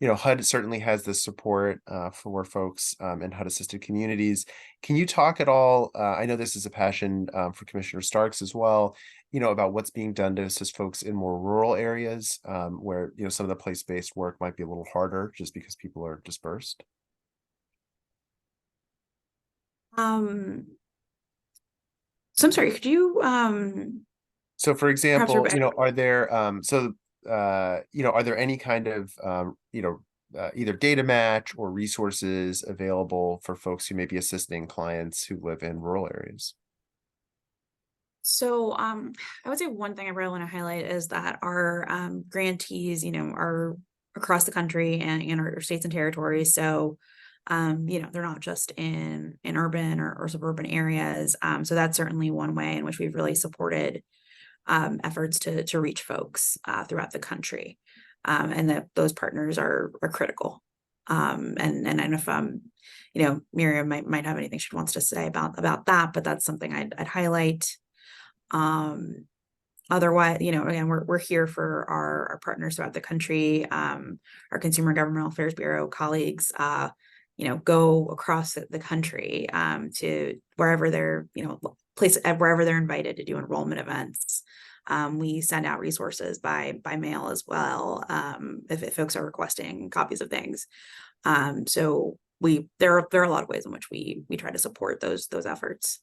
HUD certainly has this support for folks in HUD assisted communities. Can you talk at all? I know this is a passion for Commissioner Starks as well, about what's being done to assist folks in more rural areas where, some of the place-based work might be a little harder just because people are dispersed. So I'm sorry, could you So for example, are there are there any kind of either data match or resources available for folks who may be assisting clients who live in rural areas? So I would say one thing I really want to highlight is that our grantees, are across the country and our states and territories. So they're not just in urban or suburban areas. So that's certainly one way in which we've really supported efforts to reach folks throughout the country, and that those partners are critical. And if Miriam might have anything she wants to say about that, but that's something I'd highlight. Otherwise, again, we're here for our partners throughout the country, our Consumer Governmental Affairs Bureau colleagues. Go across the country to wherever they're, wherever they're invited to do enrollment events. We send out resources by mail as well if folks are requesting copies of things. So there are a lot of ways in which we try to support those efforts.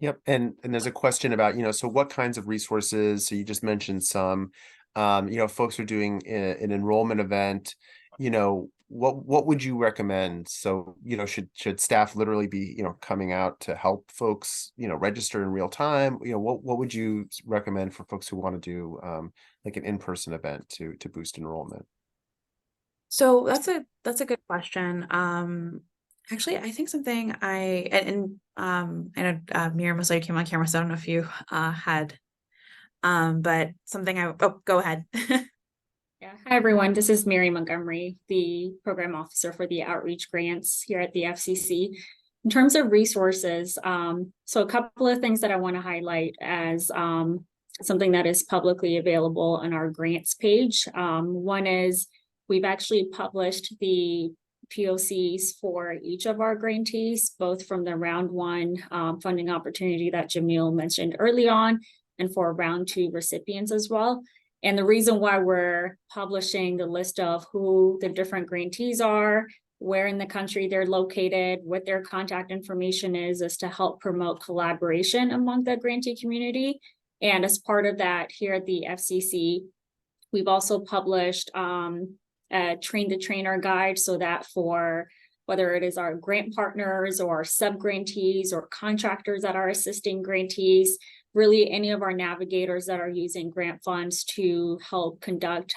Yep. And there's a question about, so what kinds of resources? So you just mentioned some, folks are doing an enrollment event, what would you recommend? So, should staff literally be, coming out to help folks, register in real time? What would you recommend for folks who want to do like an in-person event to boost enrollment? So that's a good question. Actually, I think something I know Miriam was like came on camera, so I don't know if you had but something go ahead. Yeah. Hi, everyone. This is Mary Montgomery, the program officer for the outreach grants here at the FCC. In terms of resources, so a couple of things that I want to highlight as something that is publicly available on our grants page. One is we've actually published the POCs for each of our grantees, both from the round one funding opportunity that Jamil mentioned early on, and for round two recipients as well. And the reason why we're publishing the list of who the different grantees are, where in the country they're located, what their contact information is to help promote collaboration among the grantee community. And as part of that, here at the FCC, we've also published a train the trainer guide, so that for whether it is our grant partners or sub-grantees or contractors that are assisting grantees, really any of our navigators that are using grant funds to help conduct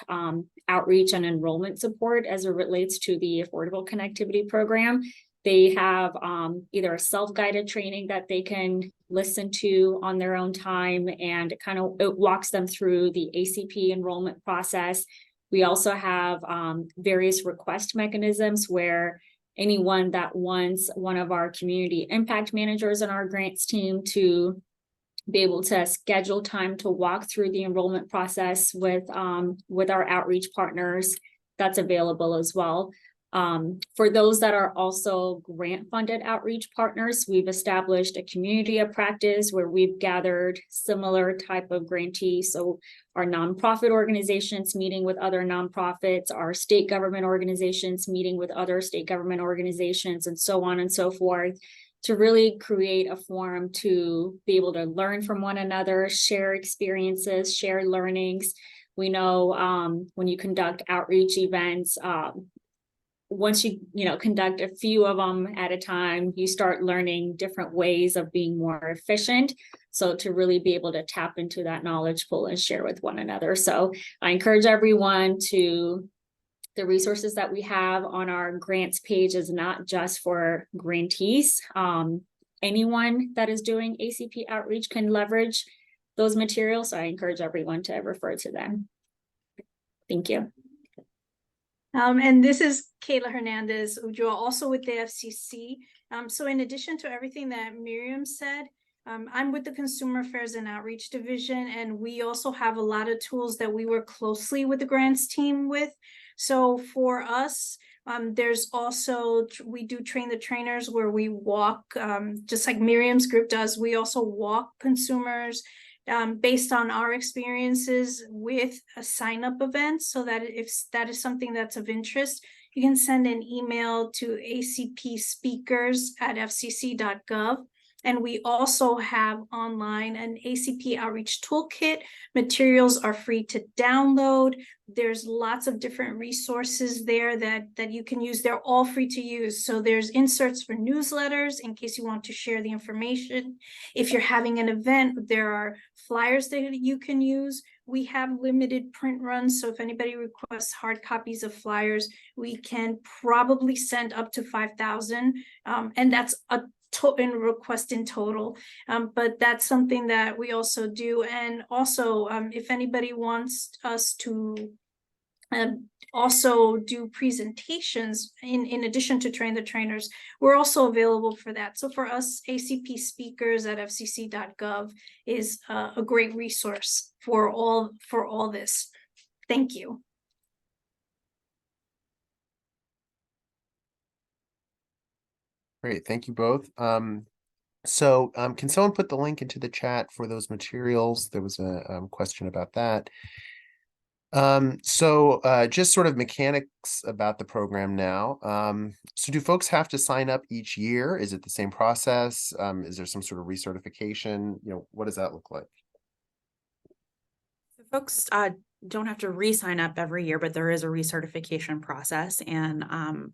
outreach and enrollment support as it relates to the Affordable Connectivity Program. They have either a self-guided training that they can listen to on their own time, and it walks them through the ACP enrollment process. We also have various request mechanisms where anyone that wants one of our community impact managers in our grants team to be able to schedule time to walk through the enrollment process with our outreach partners, that's available as well. For those that are also grant funded outreach partners, we've established a community of practice where we've gathered similar type of grantees. So our nonprofit organizations meeting with other nonprofits, our state government organizations meeting with other state government organizations, and so on and so forth, to really create a forum to be able to learn from one another, share experiences, share learnings. We know when you conduct outreach events, once you conduct a few of them at a time, you start learning different ways of being more efficient. So to really be able to tap into that knowledge pool and share with one another. So I encourage everyone to, the resources that we have on our grants page is not just for grantees. Anyone that is doing ACP outreach can leverage those materials. So I encourage everyone to refer to them. Thank you. And this is Kayla Hernandez Ujua, also with the FCC. So in addition to everything that Miriam said, I'm with the Consumer Affairs and Outreach Division, and we also have a lot of tools that we work closely with the grants team with. So for us, there's also, we do train the trainers where we walk, just like Miriam's group does, we also walk consumers based on our experiences with a sign-up event, so that if that is something that's of interest, you can send an email to acpspeakers@fcc.gov. And we also have online an ACP outreach toolkit. Materials are free to download. There's lots of different resources there that you can use. They're all free to use. So there's inserts for newsletters in case you want to share the information. If you're having an event, there are flyers that you can use. We have limited print runs, so if anybody requests hard copies of flyers, we can probably send up to 5,000, and that's a request in total, but that's something that we also do. And also, if anybody wants us to also do presentations in addition to train the trainers, we're also available for that. So for us, ACP speakers at fcc.gov is a great resource for all this. Thank you. Great, thank you both. So can someone put the link into the chat for those materials? There was a question about that. Just sort of mechanics about the program now. So do folks have to sign up each year? Is it the same process? Is there some sort of recertification? What does that look like? Folks don't have to re-sign up every year, but there is a recertification process. And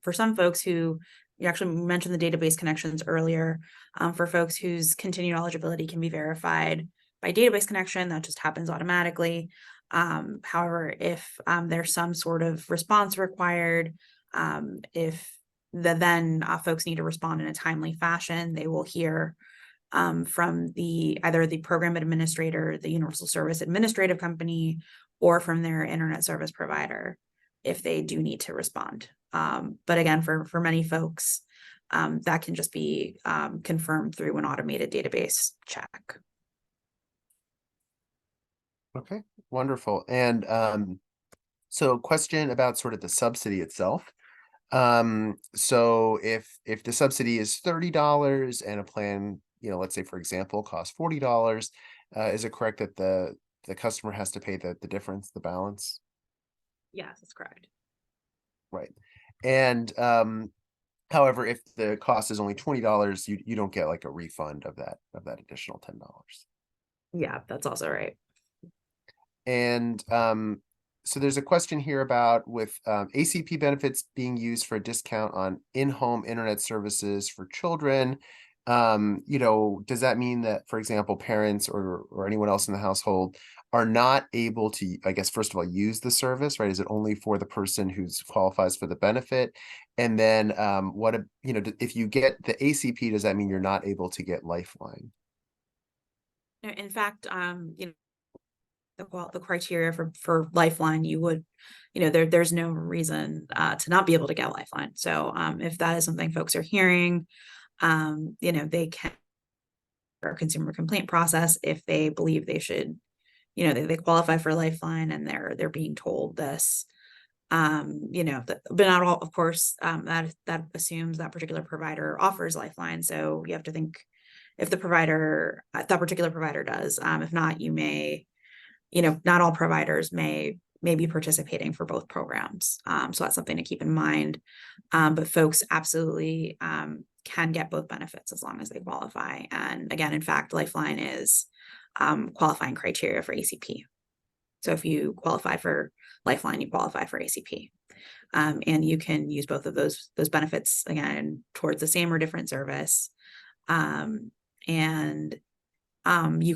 for some folks who, you actually mentioned the database connections earlier, for folks whose continued eligibility can be verified by database connection, that just happens automatically. However, if there's some sort of response required, if then folks need to respond in a timely fashion, they will hear from either the program administrator, the Universal Service Administrative Company, or from their internet service provider if they do need to respond. But again, for many folks, that can just be confirmed through an automated database check. Okay, wonderful. And so question about sort of the subsidy itself. So if the subsidy is $30 and a plan, let's say for example, costs $40, is it correct that the customer has to pay the difference, the balance? Yes, that's correct. Right. And however, if the cost is only $20, you don't get like a refund of that additional $10. Yeah, that's also right. And so there's a question here about with ACP benefits being used for a discount on in-home internet services for children. Does that mean that, for example, parents or anyone else in the household are not able to, I guess, first of all, use the service, right? Is it only for the person who's qualifies for the benefit? And then if you get the ACP, does that mean you're not able to get Lifeline? In fact, the criteria for Lifeline, you would, there's no reason to not be able to get Lifeline. So if that is something folks are hearing, they can or consumer complaint process if they believe they should, they qualify for Lifeline and they're being told this. But not all, of course, that assumes that particular provider offers Lifeline. So you have to think if that particular provider does. If not, you may, not all providers may be participating for both programs. So that's something to keep in mind. But folks absolutely can get both benefits as long as they qualify. And again, in fact, Lifeline is qualifying criteria for ACP. So if you qualify for Lifeline, you qualify for ACP. And you can use both of those benefits, again, towards the same or different service. You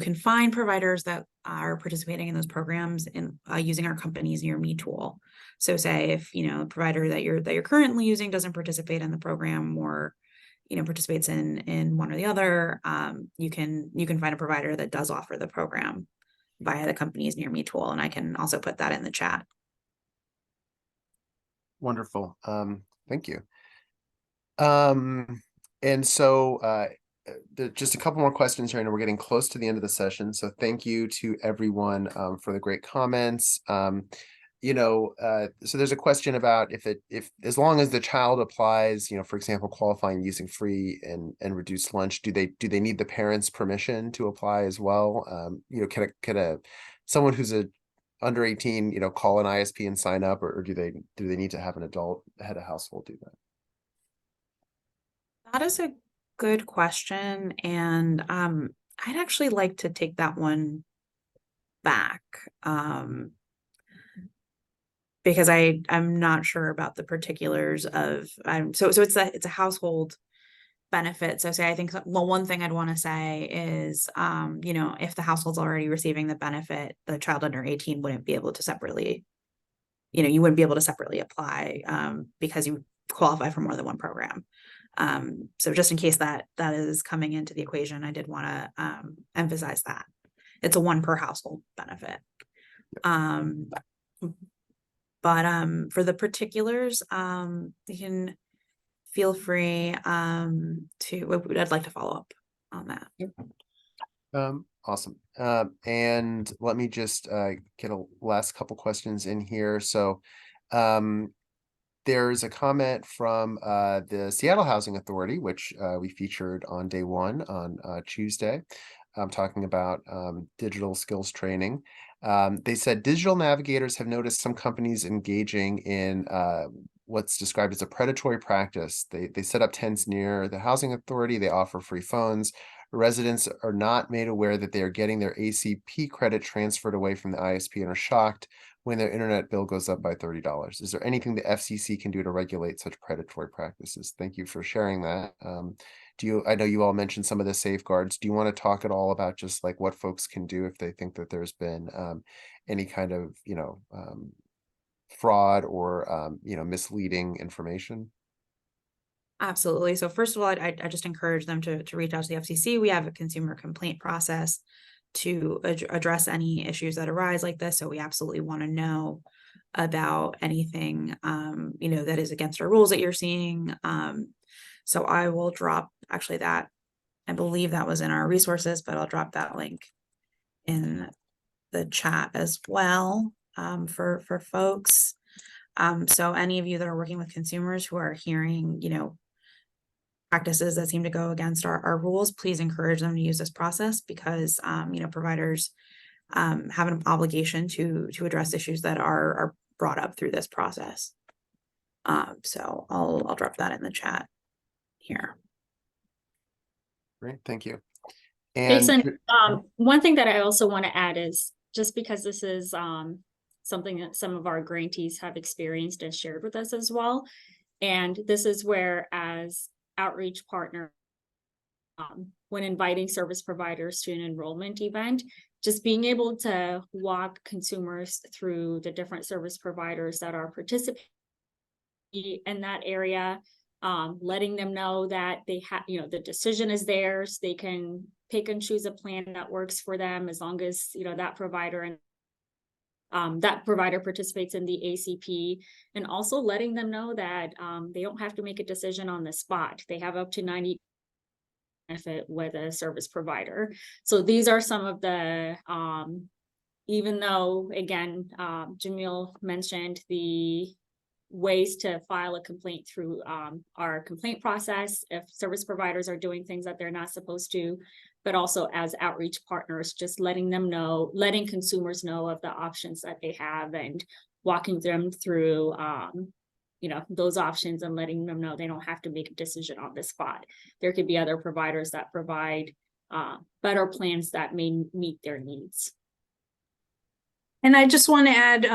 can find providers that are participating in those programs in using our company's Near Me tool. So say if the provider that you're currently using doesn't participate in the program or participates in one or the other, you can find a provider that does offer the program via the company's Near Me tool, and I can also put that in the chat. Wonderful. Thank you. And so just a couple more questions here, and we're getting close to the end of the session. So thank you to everyone for the great comments. So there's a question about if as long as the child applies, for example, qualifying using free and reduced lunch, do they need the parents' permission to apply as well? Can someone who's under 18, call an ISP and sign up, or do they need to have an adult head of household do that? That is a good question, and I'd actually like to take that one back because I'm not sure about the particulars of so it's a household benefit. So say I think one thing I'd want to say is if the household's already receiving the benefit, the child under 18 wouldn't be able to separately, you wouldn't be able to separately apply because you qualify for more than one program. So just in case that is coming into the equation, I did want to emphasize that it's a one per household benefit. But for the particulars, you can feel free I'd like to follow up on that. Awesome. And let me just get a last couple questions in here. So there's a comment from the Seattle Housing Authority, which we featured on day one on Tuesday. talking about digital skills training. They said digital navigators have noticed some companies engaging in what's described as a predatory practice. They set up tents near the housing authority. They offer free phones. Residents are not made aware that they are getting their ACP credit transferred away from the ISP and are shocked when their internet bill goes up by $30. Is there anything the FCC can do to regulate such predatory practices? Thank you for sharing that. I know you all mentioned some of the safeguards. Do you want to talk at all about just like what folks can do if they think that there's been any kind of, fraud or, misleading information? Absolutely. So first of all, I just encourage them to reach out to the FCC. We have a consumer complaint process to address any issues that arise like this. So we absolutely want to know about anything, that is against our rules that you're seeing. So I will drop actually that. I believe that was in our resources, but I'll drop that link in the chat as well for folks. So any of you that are working with consumers who are hearing, practices that seem to go against our rules, please encourage them to use this process because, providers have an obligation to address issues that are brought up through this process. So I'll drop that in the chat here. Great, thank you. And Jason, one thing that I also want to add is just because this is something that some of our grantees have experienced and shared with us as well. And this is where, as outreach partner, when inviting service providers to an enrollment event, just being able to walk consumers through the different service providers that are participating in that area, letting them know that they have, the decision is theirs. They can pick and choose a plan that works for them as long as, that provider participates in the ACP, and also letting them know that they don't have to make a decision on the spot. They have up to 90 benefit with a service provider. So these are some of the, even though, again, Jamil mentioned the ways to file a complaint through our complaint process if service providers are doing things that they're not supposed to, but also as outreach partners, just letting consumers know of the options that they have and walking them through those options and letting them know they don't have to make a decision on the spot. There could be other providers that provide better plans that may meet their needs. And I just want to add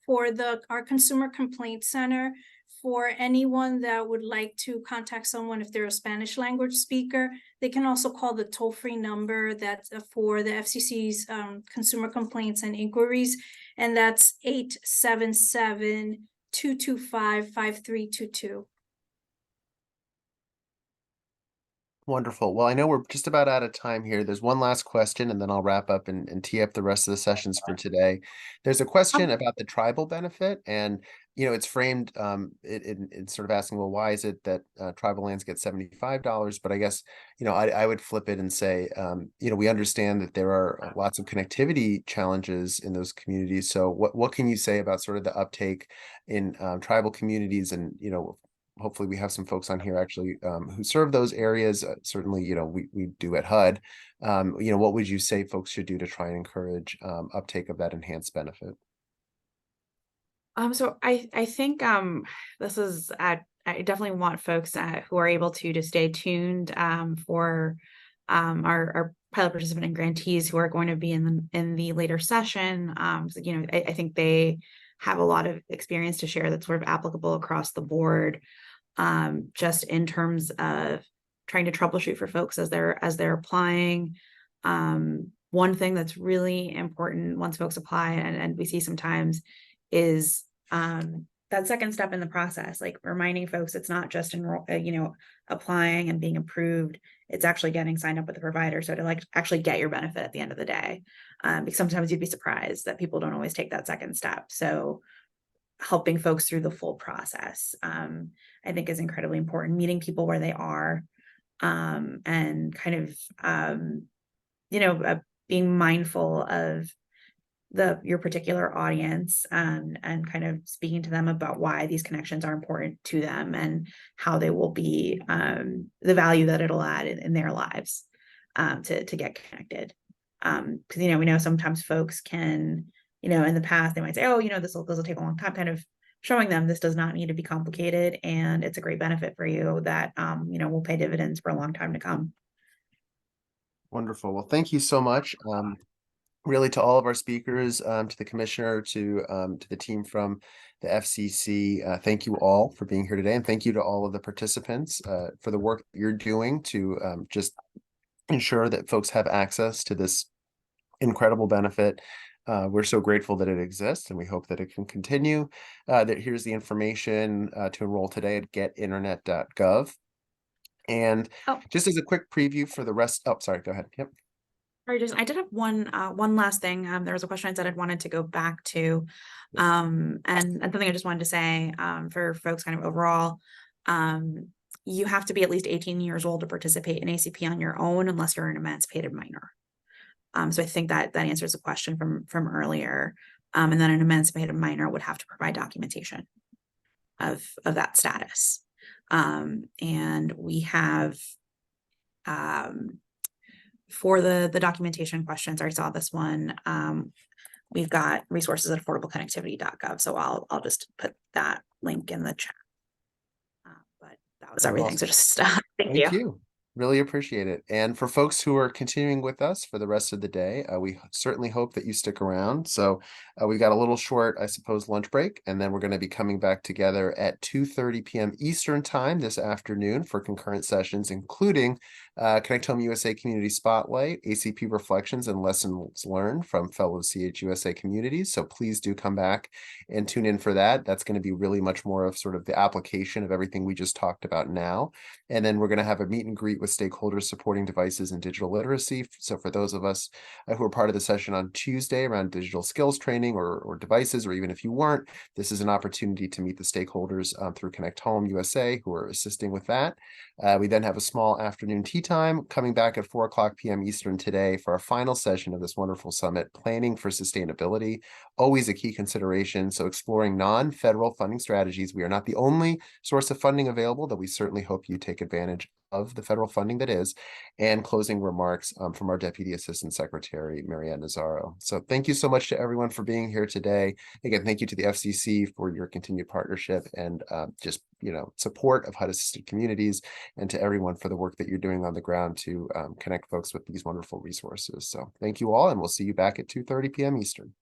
for our Consumer Complaint Center, for anyone that would like to contact someone if they're a Spanish language speaker, they can also call the toll-free number that's for the FCC's consumer complaints and inquiries, and that's 877-225-5322. Wonderful. Well, I know we're just about out of time here. There's one last question, and then I'll wrap up and tee up the rest of the sessions for today. There's a question about the tribal benefit, and it's framed it's sort of asking, well, why is it that tribal lands get $75? But I guess I would flip it and say, we understand that there are lots of connectivity challenges in those communities. So what can you say about sort of the uptake in tribal communities, and hopefully we have some folks on here actually who serve those areas. Certainly, we do at HUD. What would you say folks should do to try and encourage uptake of that enhanced benefit? So I think this is I definitely want folks who are able to stay tuned for our pilot participant and grantees who are going to be in the later session. So, I think they have a lot of experience to share that's sort of applicable across the board, just in terms of trying to troubleshoot for folks as they're applying. One thing that's really important once folks apply, and we see sometimes, is that second step in the process, like reminding folks it's not just applying and being approved, it's actually getting signed up with the provider. So to actually get your benefit at the end of the day, because sometimes you'd be surprised that people don't always take that second step. So helping folks through the full process, I think, is incredibly important. Meeting people where they are, and kind of being mindful of your particular audience, and kind of speaking to them about why these connections are important to them and how they will be the value that it'll add in their lives. to get connected. Because, we know sometimes folks can, in the past, they might say, oh, this will take a long time, kind of showing them this does not need to be complicated, and it's a great benefit for you that, will pay dividends for a long time to come. Wonderful. Well, thank you so much. Really, to all of our speakers, to the commissioner, to the team from the FCC, thank you all for being here today, and thank you to all of the participants for the work you're doing to just ensure that folks have access to this incredible benefit. We're so grateful that it exists, and we hope that it can continue. That here's the information to enroll today at getinternet.gov. And just as a quick preview for the rest, sorry, go ahead. Yep. I did have one last thing. There was a question I said I'd wanted to go back to, and something I just wanted to say for folks kind of overall. You have to be at least 18 years old to participate in ACP on your own, unless you're an emancipated minor. So I think that answers the question from earlier. And then an emancipated minor would have to provide documentation of that status. And we have for the documentation questions, I saw this one. We've got resources at affordableconnectivity.gov. So I'll just put that link in the chat. But that was everything. Awesome. So just thank you. Really appreciate it. And for folks who are continuing with us for the rest of the day, we certainly hope that you stick around. So we've got a little short, I suppose, lunch break, and then we're going to be coming back together at 2:30 p.m. Eastern time this afternoon for concurrent sessions, including Connect Home USA Community Spotlight, ACP Reflections, and Lessons Learned from fellow CHUSA communities. So please do come back and tune in for that. That's going to be really much more of sort of the application of everything we just talked about now. And then we're going to have a meet and greet with stakeholders supporting devices and digital literacy. So for those of us who are part of the session on Tuesday around digital skills training or devices, or even if you weren't, this is an opportunity to meet the stakeholders through Connect Home USA who are assisting with that. We then have a small afternoon tea time coming back at 4:00 p.m. Eastern today for our final session of this wonderful summit, Planning for Sustainability, always a key consideration. So exploring non-federal funding strategies. We are not the only source of funding available, though we certainly hope you take advantage of the federal funding that is, and closing remarks from our Deputy Assistant Secretary, Marianne Nazaro. So thank you so much to everyone for being here today. Again, thank you to the FCC for your continued partnership and just support of HUD-assisted communities, and to everyone for the work that you're doing on the ground to connect folks with these wonderful resources. So thank you all, and we'll see you back at 2:30 p.m. Eastern.